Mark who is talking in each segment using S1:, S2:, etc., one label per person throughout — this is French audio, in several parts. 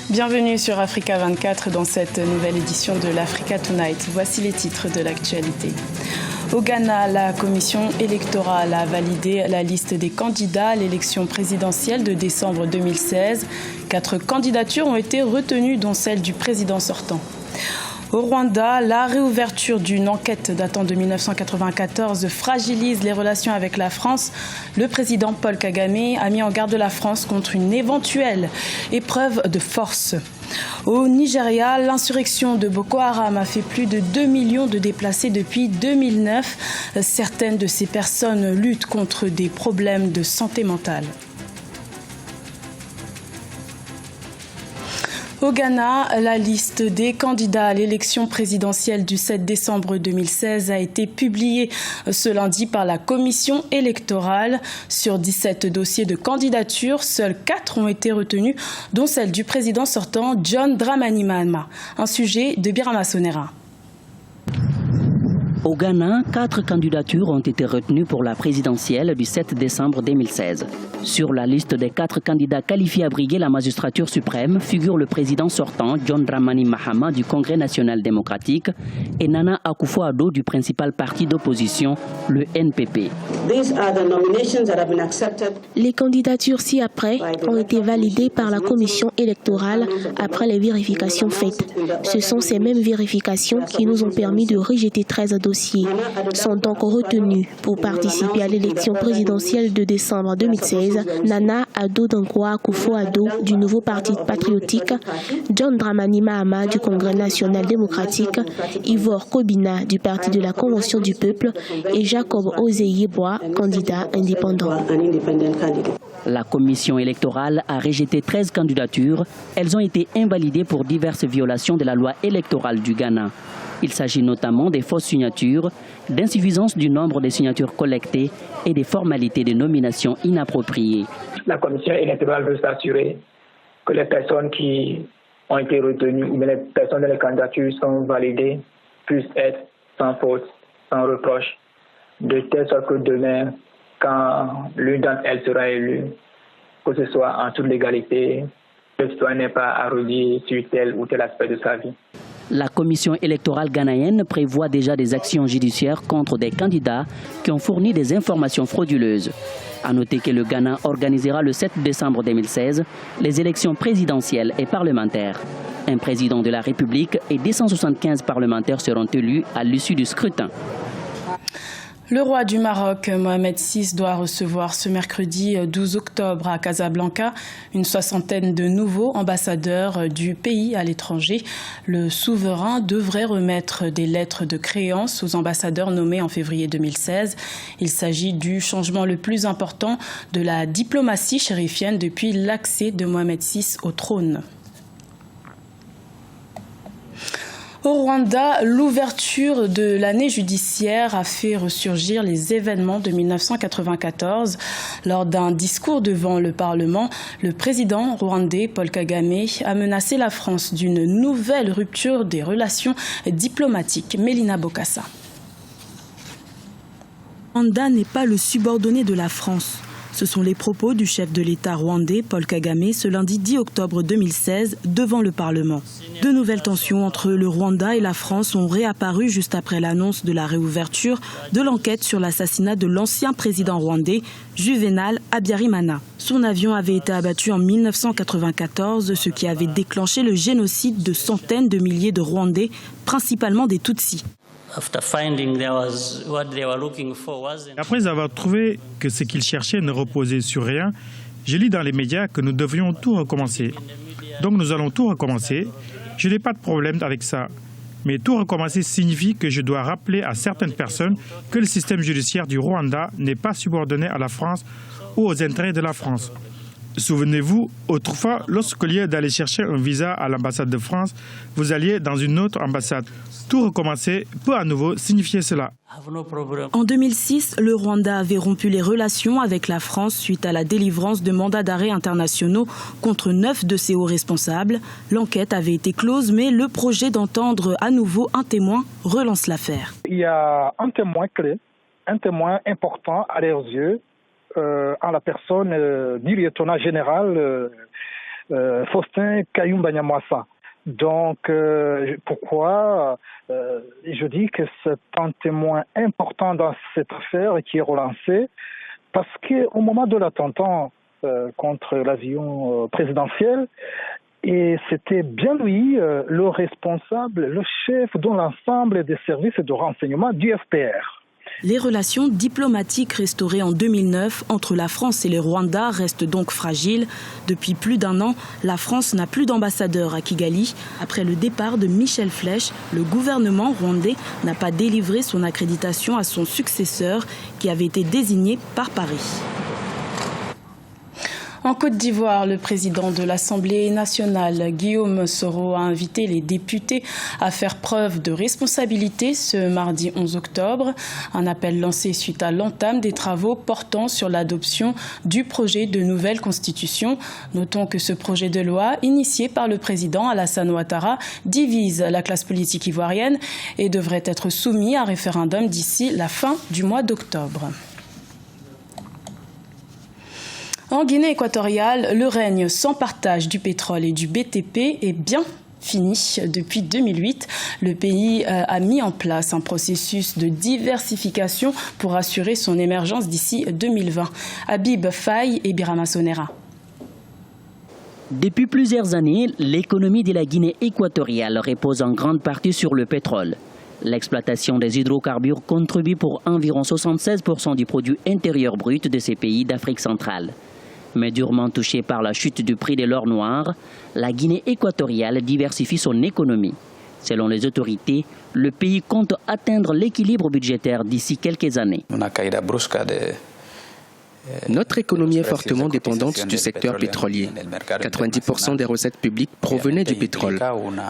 S1: Bienvenue sur Africa 24 dans cette nouvelle édition de l'Africa Tonight. Voici les titres de l'actualité. Au Ghana, la commission électorale a validé la liste des candidats à l'élection présidentielle de décembre 2016. 4 candidatures ont été retenues, dont celle du président sortant. Au Rwanda, la réouverture d'une enquête datant de 1994 fragilise les relations avec la France. Le président Paul Kagame a mis en garde la France contre une éventuelle épreuve de force. Au Nigeria, l'insurrection de Boko Haram a fait plus de 2 millions de déplacés depuis 2009. Certaines de ces personnes luttent contre des problèmes de santé mentale. Au Ghana, la liste des candidats à l'élection présidentielle du 7 décembre 2016 a été publiée ce lundi par la commission électorale. Sur 17 dossiers de candidature, seuls 4 ont été retenus, dont celle du président sortant John Dramani Mahama. Un sujet de Birama Sonera.
S2: Au Ghana, 4 candidatures ont été retenues pour la présidentielle du 7 décembre 2016. Sur la liste des 4 candidats qualifiés à briguer la magistrature suprême figure le président sortant John Dramani Mahama du Congrès national démocratique et Nana Akufo-Addo du principal parti d'opposition, le NPP.
S3: Les candidatures ci-après ont été validées par la commission électorale après les vérifications faites. Ce sont ces mêmes vérifications qui nous ont permis de rejeter 13 dossiers. Sont donc retenus pour participer à l'élection présidentielle de décembre 2016 Nana Addo-Dankwa Akufo-Addo du nouveau parti patriotique, John Dramani Mahama du Congrès national démocratique, Ivor Kobina du parti de la Convention du peuple et Jacob Ozeyeboa, candidat indépendant.
S2: La commission électorale a rejeté 13 candidatures. Elles ont été invalidées pour diverses violations de la loi électorale du Ghana. Il s'agit notamment des fausses signatures, d'insuffisance du nombre de signatures collectées et des formalités de nomination inappropriées.
S4: La commission électorale veut s'assurer que les personnes qui ont été retenues ou les personnes dont les candidatures sont validées puissent être sans faute, sans reproche, de telle sorte que demain, quand l'une d'entre elles sera élue, que ce soit en toute légalité, le citoyen n'est pas à redire sur tel ou tel aspect de sa vie.
S2: La commission électorale ghanéenne prévoit déjà des actions judiciaires contre des candidats qui ont fourni des informations frauduleuses. À noter que le Ghana organisera le 7 décembre 2016 les élections présidentielles et parlementaires. Un président de la République et 275 parlementaires seront élus à l'issue du scrutin.
S1: Le roi du Maroc, Mohamed VI, doit recevoir ce mercredi 12 octobre à Casablanca une 60aine de nouveaux ambassadeurs du pays à l'étranger. Le souverain devrait remettre des lettres de créance aux ambassadeurs nommés en février 2016. Il s'agit du changement le plus important de la diplomatie chérifienne depuis l'accès de Mohamed VI au trône. Au Rwanda, l'ouverture de l'année judiciaire a fait ressurgir les événements de 1994. Lors d'un discours devant le Parlement, le président rwandais Paul Kagame a menacé la France d'une nouvelle rupture des relations diplomatiques. Mélina Bokassa.
S5: Rwanda n'est pas le subordonné de la France. Ce sont les propos du chef de l'État rwandais, Paul Kagame, ce lundi 10 octobre 2016, devant le Parlement. De nouvelles tensions entre le Rwanda et la France ont réapparu juste après l'annonce de la réouverture de l'enquête sur l'assassinat de l'ancien président rwandais, Juvenal Habyarimana. Son avion avait été abattu en 1994, ce qui avait déclenché le génocide de centaines de milliers de Rwandais, principalement des Tutsis.
S6: Après avoir trouvé que ce qu'ils cherchaient ne reposait sur rien, j'ai lu dans les médias que nous devrions tout recommencer. Donc nous allons tout recommencer. Je n'ai pas de problème avec ça. Mais tout recommencer signifie que je dois rappeler à certaines personnes que le système judiciaire du Rwanda n'est pas subordonné à la France ou aux intérêts de la France. Souvenez-vous, autrefois, lorsqu'au lieu d'aller chercher un visa à l'ambassade de France, vous alliez dans une autre ambassade. Tout recommencer peut à nouveau signifier cela.
S5: En 2006, le Rwanda avait rompu les relations avec la France suite à la délivrance de mandats d'arrêt internationaux contre 9 de ses hauts responsables. L'enquête avait été close, mais le projet d'entendre à nouveau un témoin relance l'affaire.
S7: Il y a un témoin clé, un témoin important à leurs yeux, en la personne du lieutenant général Faustin Kayumba Nyamwasa. Donc, pourquoi je dis que c'est un témoin important dans cette affaire qui est relancée? Parce qu'au moment de l'attentat contre l'avion présidentiel, et c'était bien lui le responsable, le chef de l'ensemble des services de renseignement du FPR.
S5: Les relations diplomatiques restaurées en 2009 entre la France et le Rwanda restent donc fragiles. Depuis plus d'un an, la France n'a plus d'ambassadeur à Kigali. Après le départ de Michel Flech, le gouvernement rwandais n'a pas délivré son accréditation à son successeur qui avait été désigné par Paris.
S1: En Côte d'Ivoire, le président de l'Assemblée nationale, Guillaume Soro, a invité les députés à faire preuve de responsabilité ce mardi 11 octobre. Un appel lancé suite à l'entame des travaux portant sur l'adoption du projet de nouvelle constitution. Notons que ce projet de loi, initié par le président Alassane Ouattara, divise la classe politique ivoirienne et devrait être soumis à référendum d'ici la fin du mois d'octobre. En Guinée équatoriale, le règne sans partage du pétrole et du BTP est bien fini. Depuis 2008, le pays a mis en place un processus de diversification pour assurer son émergence d'ici 2020. Habib Faye et Birama Sonera.
S2: Depuis plusieurs années, l'économie de la Guinée équatoriale repose en grande partie sur le pétrole. L'exploitation des hydrocarbures contribue pour environ 76% du produit intérieur brut de ces pays d'Afrique centrale. Mais durement touchée par la chute du prix de l'or noir, la Guinée équatoriale diversifie son économie. Selon les autorités, le pays compte atteindre l'équilibre budgétaire d'ici quelques années.
S8: Notre économie est fortement dépendante du secteur pétrolier. 90% des recettes publiques provenaient du pétrole.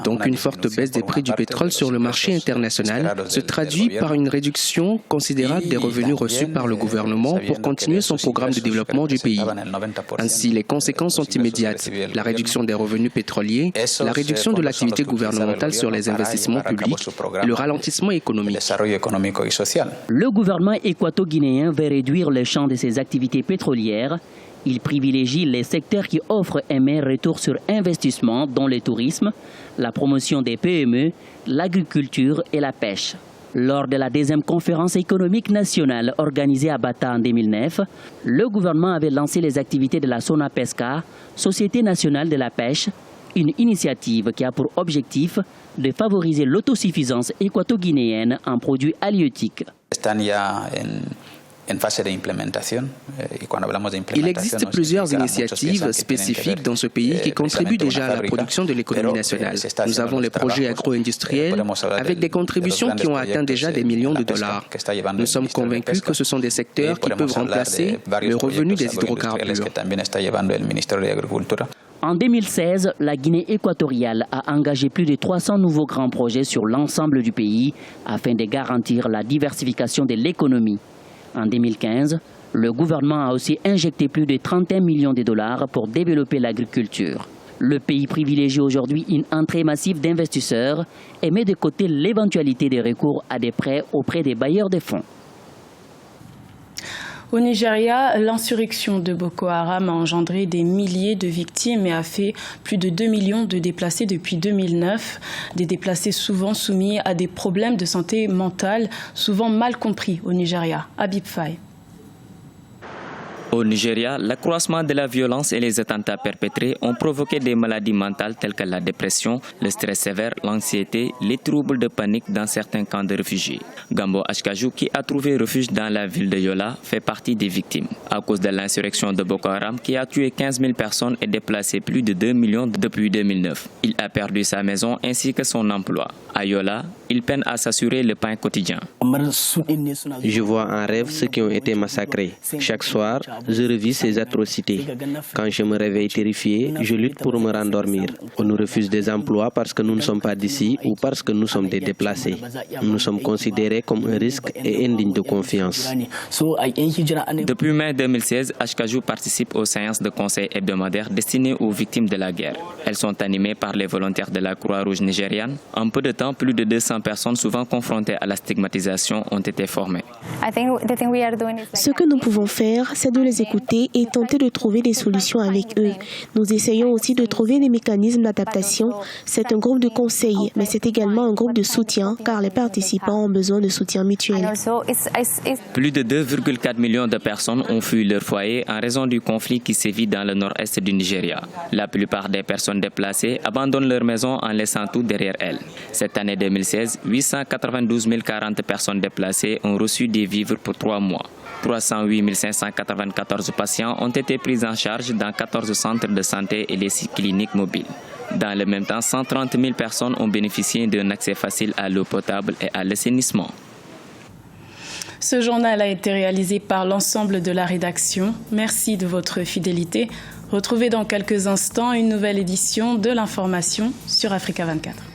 S8: Donc une forte baisse des prix du pétrole sur le marché international se traduit par une réduction considérable des revenus reçus par le gouvernement pour continuer son programme de développement du pays. Ainsi, les conséquences sont immédiates. La réduction des revenus pétroliers, la réduction de l'activité gouvernementale sur les investissements publics, le ralentissement économique.
S2: Le gouvernement équato-guinéen veut réduire le champ de ses activités pétrolières. Il privilégie les secteurs qui offrent un meilleur retour sur investissement, dont le tourisme, la promotion des PME, l'agriculture et la pêche. Lors de la deuxième conférence économique nationale organisée à Bata en 2009, le gouvernement avait lancé les activités de la SONAPESCA, Société nationale de la pêche, une initiative qui a pour objectif de favoriser l'autosuffisance équato-guinéenne en produits halieutiques.
S8: Il existe plusieurs initiatives spécifiques dans ce pays qui contribuent déjà à la production de l'économie nationale. Nous avons les projets agro-industriels avec des contributions qui ont atteint déjà des millions de dollars. Nous sommes convaincus que ce sont des secteurs qui peuvent remplacer le revenu des hydrocarbures.
S2: En 2016, la Guinée équatoriale a engagé plus de 300 nouveaux grands projets sur l'ensemble du pays afin de garantir la diversification de l'économie. En 2015, le gouvernement a aussi injecté plus de 31 millions de dollars pour développer l'agriculture. Le pays privilégie aujourd'hui une entrée massive d'investisseurs et met de côté l'éventualité de recours à des prêts auprès des bailleurs de fonds.
S1: Au Nigeria, l'insurrection de Boko Haram a engendré des milliers de victimes et a fait plus de 2 millions de déplacés depuis 2009. Des déplacés souvent soumis à des problèmes de santé mentale, souvent mal compris au Nigeria. Habib Faye.
S9: Au Nigeria, l'accroissement de la violence et les attentats perpétrés ont provoqué des maladies mentales telles que la dépression, le stress sévère, l'anxiété, les troubles de panique dans certains camps de réfugiés. Gambo Ashkaju, qui a trouvé refuge dans la ville de Yola, fait partie des victimes. À cause de l'insurrection de Boko Haram qui a tué 15 000 personnes et déplacé plus de 2 millions depuis 2009. Il a perdu sa maison ainsi que son emploi. À Yola, il peine à s'assurer le pain quotidien.
S10: Je vois en rêve ceux qui ont été massacrés. Chaque soir, je revis ces atrocités. Quand je me réveille terrifié, je lutte pour me rendormir. On nous refuse des emplois parce que nous ne sommes pas d'ici ou parce que nous sommes des déplacés. Nous sommes considérés comme un risque et indignes de confiance.
S9: Depuis mai 2016, Ashkaju participe aux séances de conseil hebdomadaires destinées aux victimes de la guerre. Elles sont animées par les volontaires de la Croix-Rouge nigériane. En peu de temps, plus de 200 200 personnes souvent confrontées à la stigmatisation ont été formées.
S3: Ce que nous pouvons faire, c'est de les écouter et tenter de trouver des solutions avec eux. Nous essayons aussi de trouver des mécanismes d'adaptation. C'est un groupe de conseil, mais c'est également un groupe de soutien, car les participants ont besoin de soutien mutuel.
S9: Plus de 2,4 millions de personnes ont fui leur foyer en raison du conflit qui sévit dans le nord-est du Nigeria. La plupart des personnes déplacées abandonnent leur maison en laissant tout derrière elles. Cette année 2016, 892 040 personnes déplacées ont reçu des vivres pour 3 mois. 308 594 patients ont été pris en charge dans 14 centres de santé et les 6 cliniques mobiles. Dans le même temps, 130 000 personnes ont bénéficié d'un accès facile à l'eau potable et à l'assainissement.
S1: Ce journal a été réalisé par l'ensemble de la rédaction. Merci de votre fidélité. Retrouvez dans quelques instants une nouvelle édition de l'information sur Africa 24.